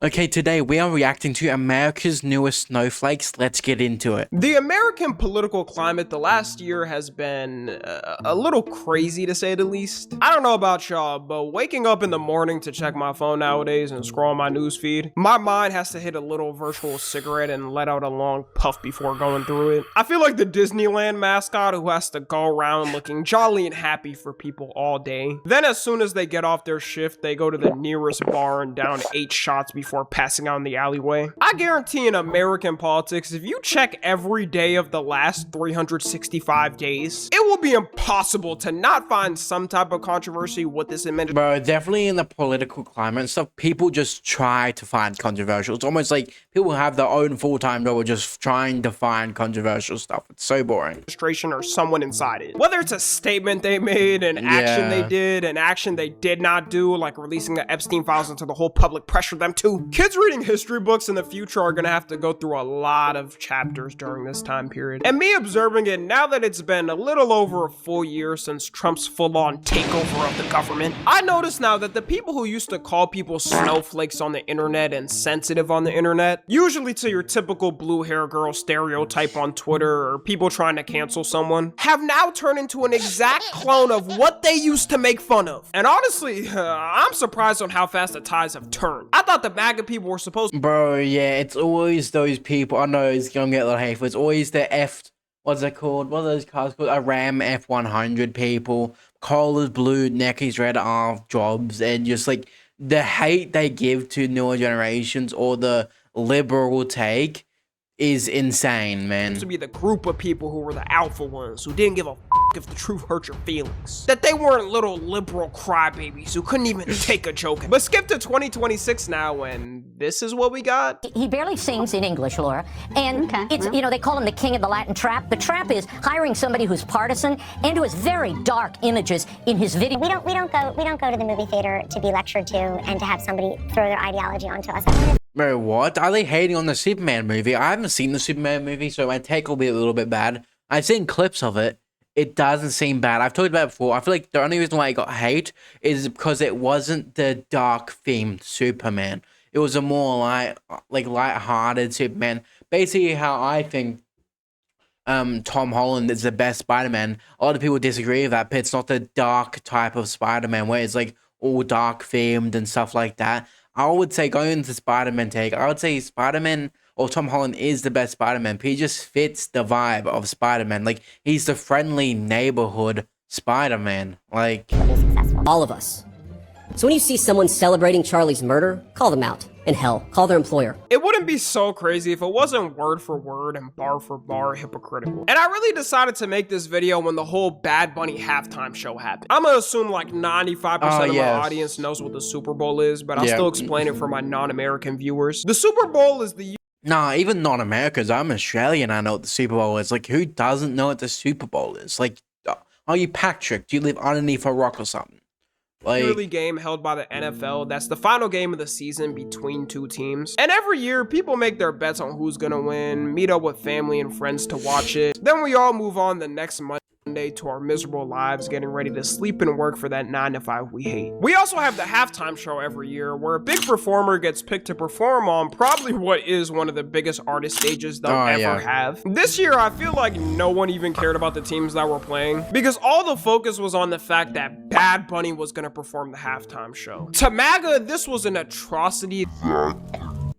Okay, today we are reacting to America's newest snowflakes. Let's get into it. The American political climate the last year has been a little crazy, to say the least. I don't know about y'all, but waking up in the morning to check my phone nowadays and scroll my newsfeed, my mind has to hit a little virtual cigarette and let out a long puff before going through it. I feel like the Disneyland mascot who has to go around looking jolly and happy for people all day. Then as soon as they get off their shift, they go to the nearest bar and down 8 shots before passing out in the alleyway. I guarantee in American politics, if you check every day of the last 365 days, it will be impossible to not find some type of controversy with this administration. Bro, definitely in the political climate and stuff, people just try to find controversial. It's almost like people have their own full-time job of just trying to find controversial stuff. It's so boring. Or someone inside it. Whether it's a statement they made, an action they did, an action they did not do, like releasing the Epstein files until the whole public pressured them to. Kids reading history books in the future are gonna have to go through a lot of chapters during this time period. And me observing it now that it's been a little over a full year since Trump's full-on takeover of the government, I notice now that the people who used to call people snowflakes on the internet and sensitive on the internet, usually to your typical blue hair girl stereotype on Twitter or people trying to cancel someone, have now turned into an exact clone of what they used to make fun of. And honestly, I'm surprised on how fast the tides have turned. I thought the MAGA people were supposed. Bro, yeah, it's always those people. I know it's gonna get a little hateful. It's always the what's it called? What are those cars called? A Ram F100 people. Collars blue, neckies red, off jobs, and just like the hate they give to newer generations or the liberal take is insane, man. To be the group of people who were the alpha ones, who didn't give a if the truth hurt your feelings. That they weren't little liberal crybabies who couldn't even take a joke. But skip to 2026 now, and this is what we got. He barely sings in English, Laura, and it's, you know, they call him the king of the Latin trap. The trap is hiring somebody who's partisan and who has very dark images in his video. We don't go to the movie theater to be lectured to and to have somebody throw their ideology onto us. Bro, what? Are they hating on the Superman movie? I haven't seen the Superman movie, so my take will be a little bit bad. I've seen clips of it. It doesn't seem bad. I've talked about it before. I feel like the only reason why it got hate is because it wasn't the dark-themed Superman. It was a more light-hearted Superman. Basically, how I think Tom Holland is the best Spider-Man. A lot of people disagree with that, but it's not the dark type of Spider-Man where it's like all dark-themed and stuff like that. I would say, going into Spider-Man take, I would say Spider-Man or Tom Holland is the best Spider-Man. But he just fits the vibe of Spider-Man. Like, he's the friendly neighborhood Spider-Man. Like, all of us. So when you see someone celebrating Charlie's murder, call them out. And hell, call their employer. It wouldn't be so crazy if it wasn't word for word and bar for bar hypocritical. And I really decided to make this video when the whole Bad Bunny halftime show happened. I'm gonna assume like 95% of my audience knows what the Super Bowl is, but I'll still explain it for my non-American viewers. The Super Bowl is the... Nah, even non-Americans. I'm Australian, I know what the Super Bowl is. Like, who doesn't know what the Super Bowl is? Like, are you Patrick? Do you live underneath a rock or something? Like, yearly game held by the NFL. That's the final game of the season between two teams. And every year, people make their bets on who's gonna win, meet up with family and friends to watch it. Then we all move on the next Monday to our miserable lives, getting ready to sleep and work for that 9 to 5 we hate. We also have the halftime show every year, where a big performer gets picked to perform on probably what is one of the biggest artist stages they'll ever have. This year, I feel like no one even cared about the teams that were playing, because all the focus was on the fact that Bad Bunny was gonna perform the halftime show. To MAGA, this was an atrocity.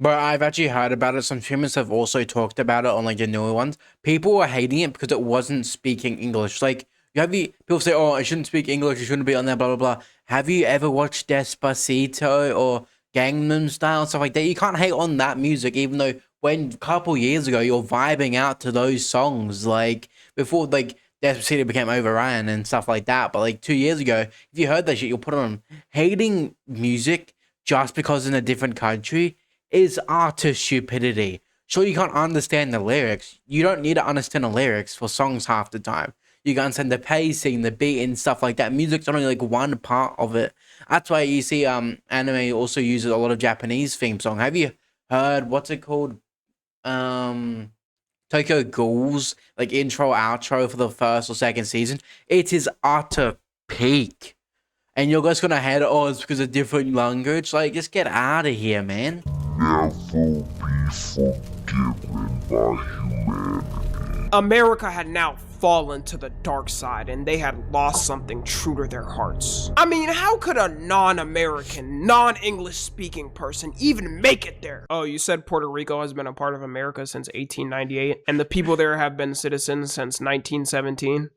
But I've actually heard about it. Some streamers have also talked about it on like the newer ones. People were hating it because it wasn't speaking English. Like, people say, oh, I shouldn't speak English, it shouldn't be on there, blah, blah, blah. Have you ever watched Despacito or Gangnam Style, stuff like that? You can't hate on that music, even though when a couple years ago, you're vibing out to those songs. Like, before, like, Despacito became overran and stuff like that. But like 2 years ago, if you heard that shit, you'll put it on. Hating music just because in a different country is utter stupidity. Sure, you can't understand the lyrics. You don't need to understand the lyrics for songs half the time. You can understand the pacing, the beat, and stuff like that. Music's only like one part of it. That's why you see anime also uses a lot of Japanese theme song. Have you heard, what's it called? Tokyo Ghoul's like intro, outro for the first or second season. It is utter peak. And you're just gonna hate it, oh, it's because of different language. Like, just get out of here, man. never be forgiven by humanity. America had now fallen to the dark side, and they had lost something true to their hearts. I mean, how could a non-American, non-English speaking person even make it there? Oh, you said Puerto Rico has been a part of America since 1898, and the people there have been citizens since 1917?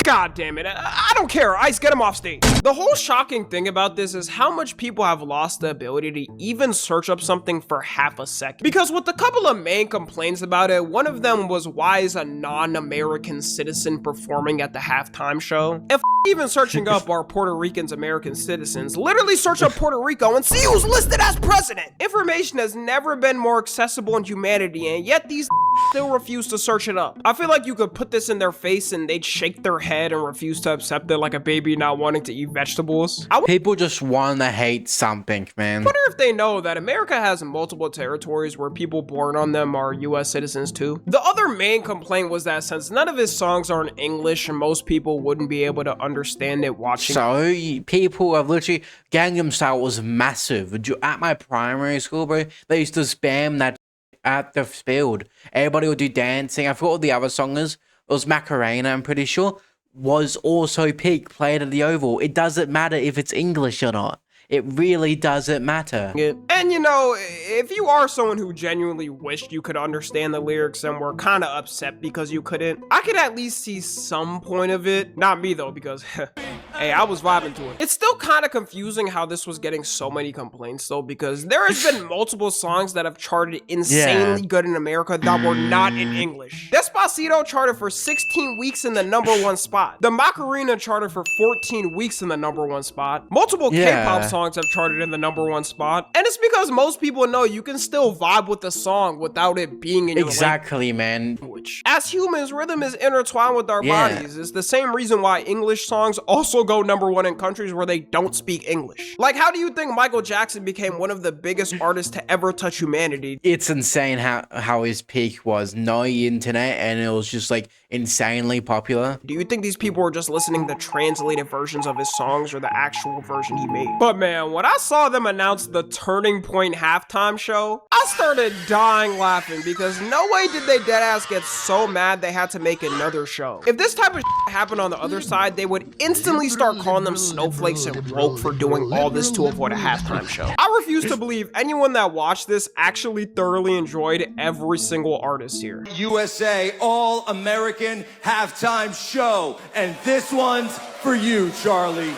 God damn it, I don't care, Ice, get him off stage. The whole shocking thing about this is how much people have lost the ability to even search up something for half a second. Because with a couple of main complaints about it, one of them was, why is a non-American citizen performing at the halftime show? And even searching up are Puerto Ricans American citizens, literally search up Puerto Rico and see who's listed as president. Information has never been more accessible in humanity, and yet these still refuse to search it up. I feel like you could put this in their face and they'd shake their head and refuse to accept it like a baby not wanting to eat vegetables. People just want to hate something, man. I wonder if they know that America has multiple territories where people born on them are US citizens too. The other main complaint was that since none of his songs are in English, most people wouldn't be able to understand it watching. So people have literally, Gangnam Style was massive. At my primary school, bro, they used to spam that at the field. Everybody would do dancing. I forgot what the other song is. It was Macarena, I'm pretty sure. Was also peak played at the Oval. It doesn't matter if it's English or not. It really doesn't matter. And you know, if you are someone who genuinely wished you could understand the lyrics and were kind of upset because you couldn't, I could at least see some point of it. Not me though, because hey, I was vibing to it. It's still kind of confusing how this was getting so many complaints though, because there has been multiple songs that have charted insanely good in America that were not in English. Despacito charted for 16 weeks in the #1 spot. The Macarena charted for 14 weeks in the #1 spot. Multiple K-pop songs have charted in the #1 spot, and it's because most people know you can still vibe with the song without it being in your language. As humans, rhythm is intertwined with our bodies. It's the same reason why English songs also go #1 in countries where they don't speak English. Like, how do you think Michael Jackson became one of the biggest artists to ever touch humanity? It's insane how his peak was. No internet, and it was just like insanely popular. Do you think these people were just listening to translated versions of his songs or the actual version he made? But man, when I saw them announce the Turning Point halftime show, I started dying laughing because no way did they deadass get so mad they had to make another show. If this type of happened on the other side, they would instantly start calling them snowflakes and woke for doing all this to avoid a halftime show. I refuse to believe anyone that watched this actually thoroughly enjoyed every single artist here. USA All-American Halftime Show, and this one's for you, Charlie.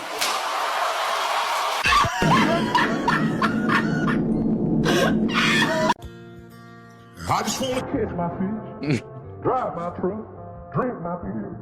I just want to catch my fish, drive my truck, drink my beer.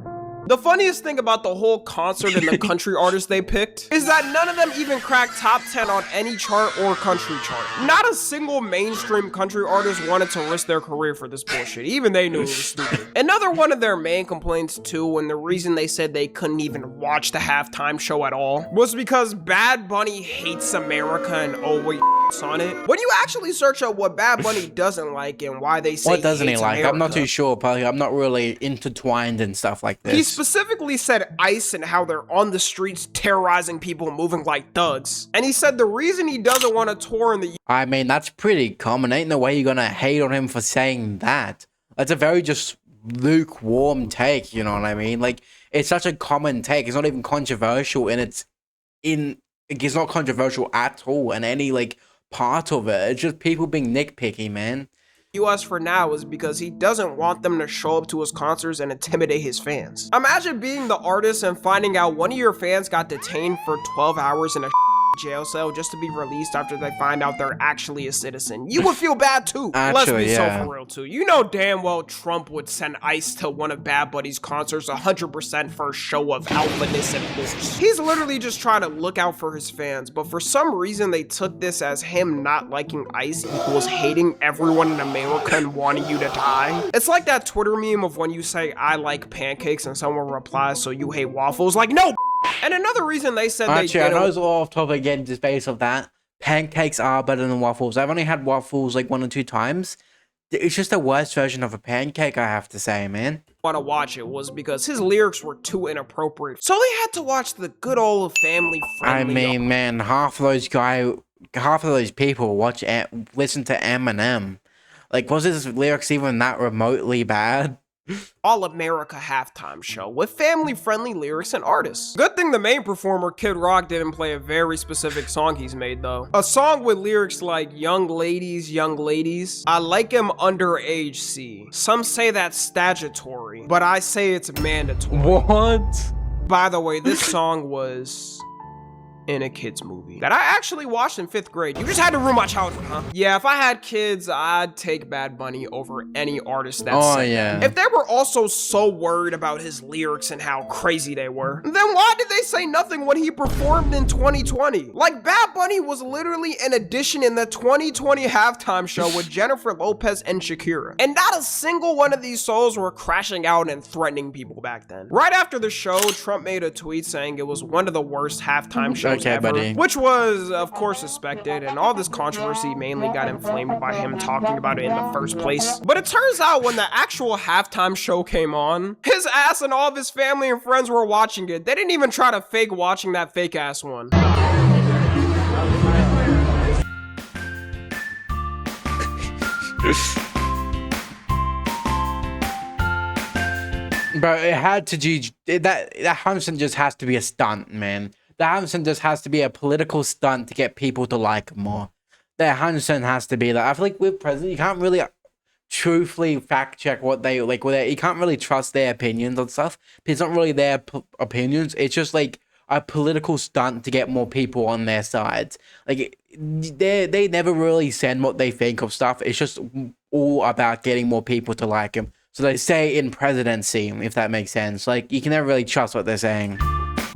The funniest thing about the whole concert and the country artists they picked is that none of them even cracked top 10 on any chart or country chart. Not a single mainstream country artist wanted to risk their career for this bullshit. Even they knew it was stupid. Another one of their main complaints too, and the reason they said they couldn't even watch the halftime show at all, was because Bad Bunny hates America and always on it. When you actually search up what Bad Bunny doesn't like and why they say what doesn't he like? America, I'm not too sure, probably. I'm not really intertwined in stuff like this. He specifically said ICE and how they're on the streets terrorizing people, moving like thugs. And he said the reason he doesn't want to tour in the I mean, that's pretty common. Ain't no way you're gonna hate on him for saying that. That's a very just lukewarm take, you know what I mean? Like, it's such a common take. It's not even controversial, and it's not controversial at all in any like part of it. It's just people being nitpicky, man. US for now is because he doesn't want them to show up to his concerts and intimidate his fans. Imagine being the artist and finding out one of your fans got detained for 12 hours in a jail cell just to be released after they find out they're actually a citizen. You would feel bad too. Let's be so for real too. You know damn well Trump would send ICE to one of Bad Bunny's concerts 100% for a show of alphaness and force. He's literally just trying to look out for his fans, but for some reason they took this as him not liking ICE equals hating everyone in America and wanting you to die. It's like that Twitter meme of when you say I like pancakes and someone replies so you hate waffles. Like, no. And another reason they said actually, they didn't— I know it's all off topic again, just based off that. Pancakes are better than waffles. I've only had waffles like 1 or 2 times. It's just the worst version of a pancake, I have to say, man. Want to watch it was because his lyrics were too inappropriate. So they had to watch the good old family friendly. I mean, man, half of those guys half of those people listen to Eminem. Like, was his lyrics even that remotely bad? All-America halftime show with family-friendly lyrics and artists. Good thing the main performer, Kid Rock, didn't play a very specific song he's made though. A song with lyrics like young ladies, I like him underage C. Some say that's statutory, but I say it's mandatory. What? By the way, this song was in a kid's movie that I actually watched in 5th grade. You just had to ruin my childhood, huh? Yeah, if I had kids, I'd take Bad Bunny over any artist that's Oh, yeah. If they were also so worried about his lyrics and how crazy they were, then why did they say nothing when he performed in 2020? Like, Bad Bunny was literally an addition in the 2020 halftime show with Jennifer Lopez and Shakira. And not a single one of these souls were crashing out and threatening people back then. Right after the show, Trump made a tweet saying it was one of the worst halftime shows Okay, ever, buddy. which was, of course, suspected, and all this controversy mainly got inflamed by him talking about it in the first place. But it turns out when the actual halftime show came on, his ass and all of his family and friends were watching it. They didn't even try to fake watching that fake ass one. Bro, it had to do that 100% just has to be a stunt, man. That 100% just has to be a political stunt to get people to like him more. That 100% has to be that. I feel like with president, you can't really truthfully fact check what they like. You can't really trust their opinions on stuff. It's not really their opinions. It's just like a political stunt to get more people on their sides. Like they never really send what they think of stuff. It's just all about getting more people to like him. So they say in presidency, if that makes sense. Like, you can never really trust what they're saying.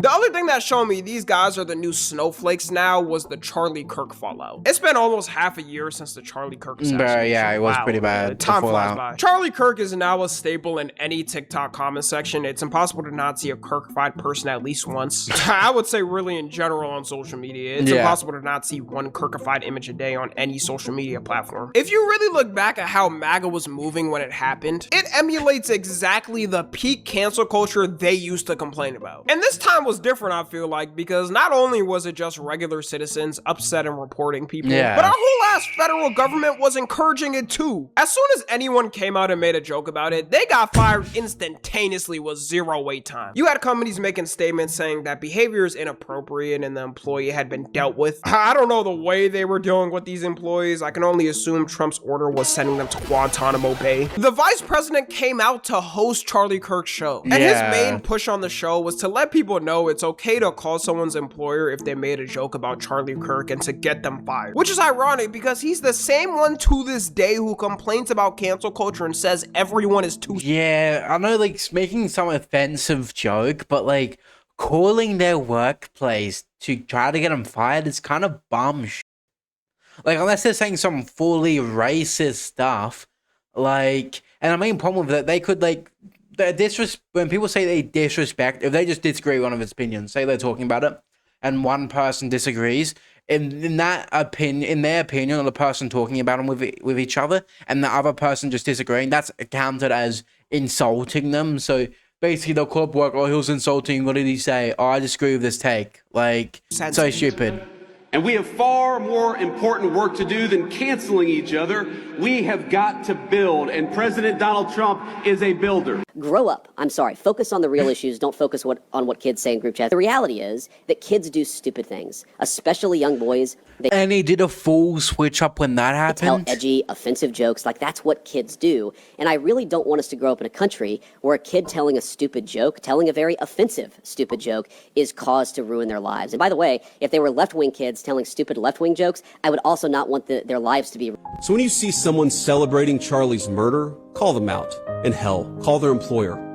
The other thing that showed me these guys are the new Snowflakes now was the Charlie Kirk fallout. It's been almost half a year since the Charlie Kirk assassination. Yeah, it was pretty bad. Time flies by. Charlie Kirk is now a staple in any TikTok comment section. It's impossible to not see a Kirkified person at least once. I would say really in general on social media. It's impossible to not see one Kirkified image a day on any social media platform. If you really look back at how MAGA was moving when it happened, it emulates exactly the peak cancel culture they used to complain about. And this time was different, I feel like, because not only was it just regular citizens upset and reporting people, but our whole ass federal government was encouraging it too. As soon as anyone came out and made a joke about it, they got fired instantaneously with zero wait time. You had companies making statements saying that behavior is inappropriate and the employee had been dealt with. I don't know the way they were dealing with these employees. I can only assume Trump's order was sending them to Guantanamo Bay. The vice president came out to host Charlie Kirk's show, and his main push on the show was to let people know it's okay to call someone's employer if they made a joke about Charlie Kirk and to get them fired. Which is ironic because he's the same one to this day who complains about cancel culture and says everyone is too— Yeah, I know, like, making some offensive joke, but like calling their workplace to try to get them fired is kind of bum shit. Like, unless they're saying some fully racist stuff, like, and the main problem with that, they could, like, when people say they disrespect, if they just disagree with one of his opinions, say they're talking about it, and one person disagrees, in their opinion, or the person talking about them with each other, and the other person just disagreeing, that's counted as insulting them. So basically, they'll call up work, oh, he was insulting, what did he say? Oh, I disagree with this take. Like, so stupid. And we have far more important work to do than canceling each other. We have got to build, and President Donald Trump is a builder. Grow up. I'm sorry. Focus on the real issues. Don't focus on what kids say in group chat. The reality is that kids do stupid things, especially young boys. And he did a full switch up when that happened. Tell edgy, offensive jokes. Like, that's what kids do. And I really don't want us to grow up in a country where a kid telling a stupid joke, telling a very offensive stupid joke, is cause to ruin their lives. And by the way, if they were left-wing kids telling stupid left-wing jokes, I would also not want their lives to be— So when you see someone celebrating Charlie's murder, call them out. And hell, call their employer.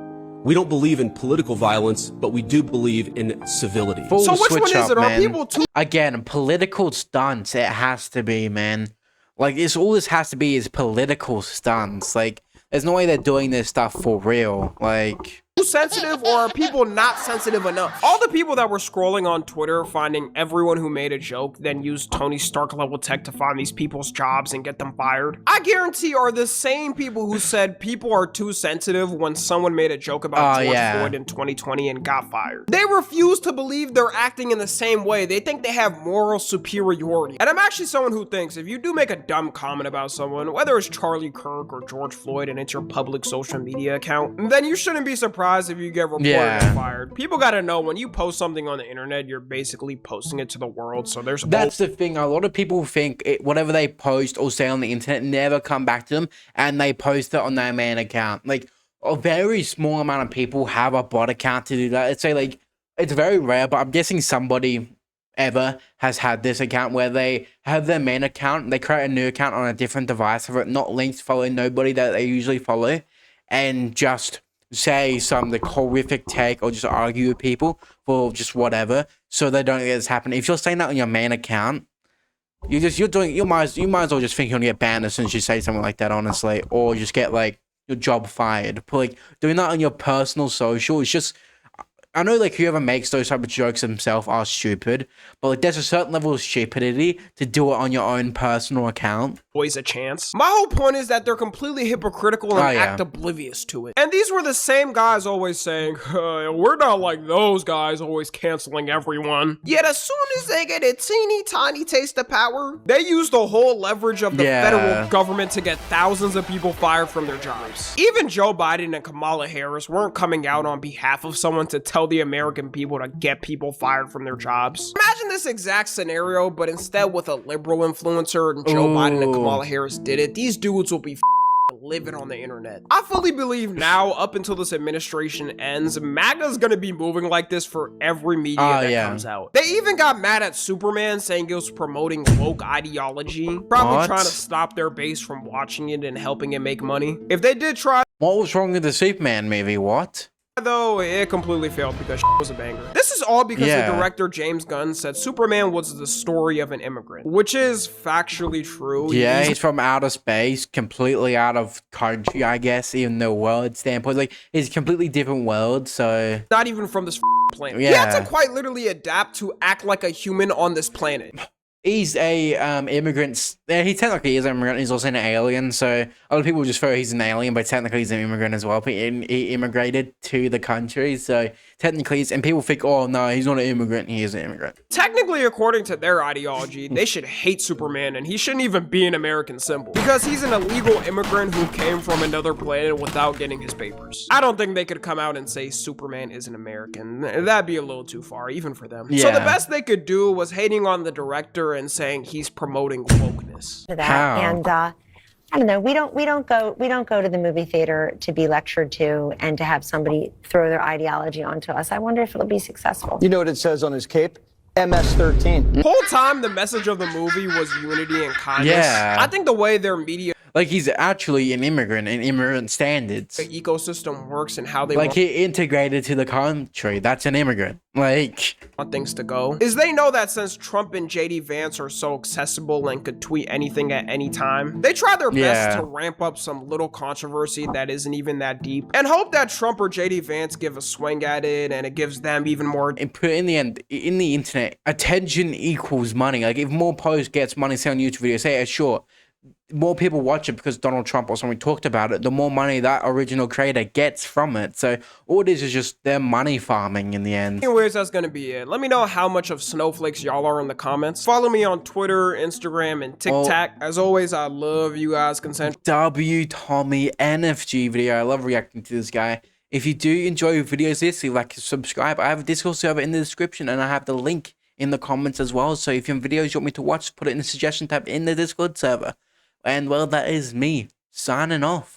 We don't believe in political violence, but we do believe in civility. So which one is it? Are people too— Again, political stunts, it has to be, man. Like, all this has to be is political stunts. Like, there's no way they're doing this stuff for real. Like, sensitive, or are people not sensitive enough? All the people that were scrolling on Twitter finding everyone who made a joke then used Tony Stark level tech to find these people's jobs and get them fired, I guarantee are the same people who said people are too sensitive when someone made a joke about George Floyd in 2020 and got fired. They refuse to believe they're acting in the same way. They think they have moral superiority. And I'm actually someone who thinks if you do make a dumb comment about someone, whether it's Charlie Kirk or George Floyd and it's your public social media account, then you shouldn't be surprised if you get reported and fired. People gotta know when you post something on the internet, you're basically posting it to the world. So that's the thing. A lot of people think whatever they post or say on the internet never come back to them, and they post it on their main account. Like a very small amount of people have a bot account to do that. It's like it's very rare, but I'm guessing somebody ever has had this account where they have their main account, they create a new account on a different device of it, not linked, following nobody that they usually follow, and just say some the horrific take or just argue with people for just whatever, so they don't get this happen. If you're saying that on your main account, you might as well just think you're gonna get banned as soon as you say something like that, honestly, or just get like your job fired. But like doing that on your personal social, it's just, I know like whoever makes those type of jokes themselves are stupid, but like there's a certain level of stupidity to do it on your own personal account. Always a chance. My whole point is that they're completely hypocritical and act oblivious to it. And these were the same guys always saying, we're not like those guys always canceling everyone. Yet as soon as they get a teeny tiny taste of power, they use the whole leverage of the federal government to get thousands of people fired from their jobs. Even Joe Biden and Kamala Harris weren't coming out on behalf of someone to tell the American people to get people fired from their jobs. Imagine this exact scenario, but instead with a liberal influencer and Joe Biden and Kamala Harris did it, these dudes will be living on the internet. I fully believe now, up until this administration ends, MAGA's gonna be moving like this for every media that comes out. They even got mad at Superman, saying it was promoting woke ideology, probably trying to stop their base from watching it and helping it make money. If they did try— What was wrong with the Superman movie? What? Though it completely failed because was a banger. This is all because the director James Gunn said Superman was the story of an immigrant, which is factually true. Yeah, he's from outer space, completely out of country, I guess, even the world standpoint. Like, it's a completely different world, so not even from this planet. He had to quite literally adapt to act like a human on this planet. He's a immigrant. Yeah, he technically is an immigrant. He's also an alien. So a lot of people just throw he's an alien, but technically he's an immigrant as well. But he immigrated to the country, so technically, and people think, oh no, he's not an immigrant. He is an immigrant. Technically, according to their ideology, they should hate Superman, and he shouldn't even be an American symbol because he's an illegal immigrant who came from another planet without getting his papers. I don't think they could come out and say Superman is an American. That'd be a little too far, even for them. So the best they could do was hating on the director and saying he's promoting wokeness. How? And I don't know. We don't go to the movie theater to be lectured to and to have somebody throw their ideology onto us. I wonder if it'll be successful. You know what it says on his cape? MS-13. The whole time the message of the movie was unity and kindness. Yeah. I think the way their media, like, he's actually an immigrant in immigrant standards. the ecosystem works and how they Like, he integrated to the country. That's an immigrant. Like, want things to go, is they know that since Trump and JD Vance are so accessible and could tweet anything at any time, they try their best to ramp up some little controversy that isn't even that deep and hope that Trump or JD Vance give a swing at it and it gives them even more. and put in the end, in the internet, attention equals money. Like, if more posts gets money, say on YouTube videos, say it's short, more people watch it because Donald Trump or someone talked about it, the more money that original creator gets from it. So all it is just their money farming in the end. Anyways, that's gonna be it. Let me know how much of Snowflakes y'all are in the comments. Follow me on Twitter, Instagram, and TikTok. As always, I love you guys. Consent. W Tommy NFG video. I love reacting to this guy. If you do enjoy videos this, leave like, subscribe. I have a Discord server in the description and I have the link in the comments as well. So if you have videos you want me to watch, put it in the suggestion tab in the Discord server. And well, that is me signing off.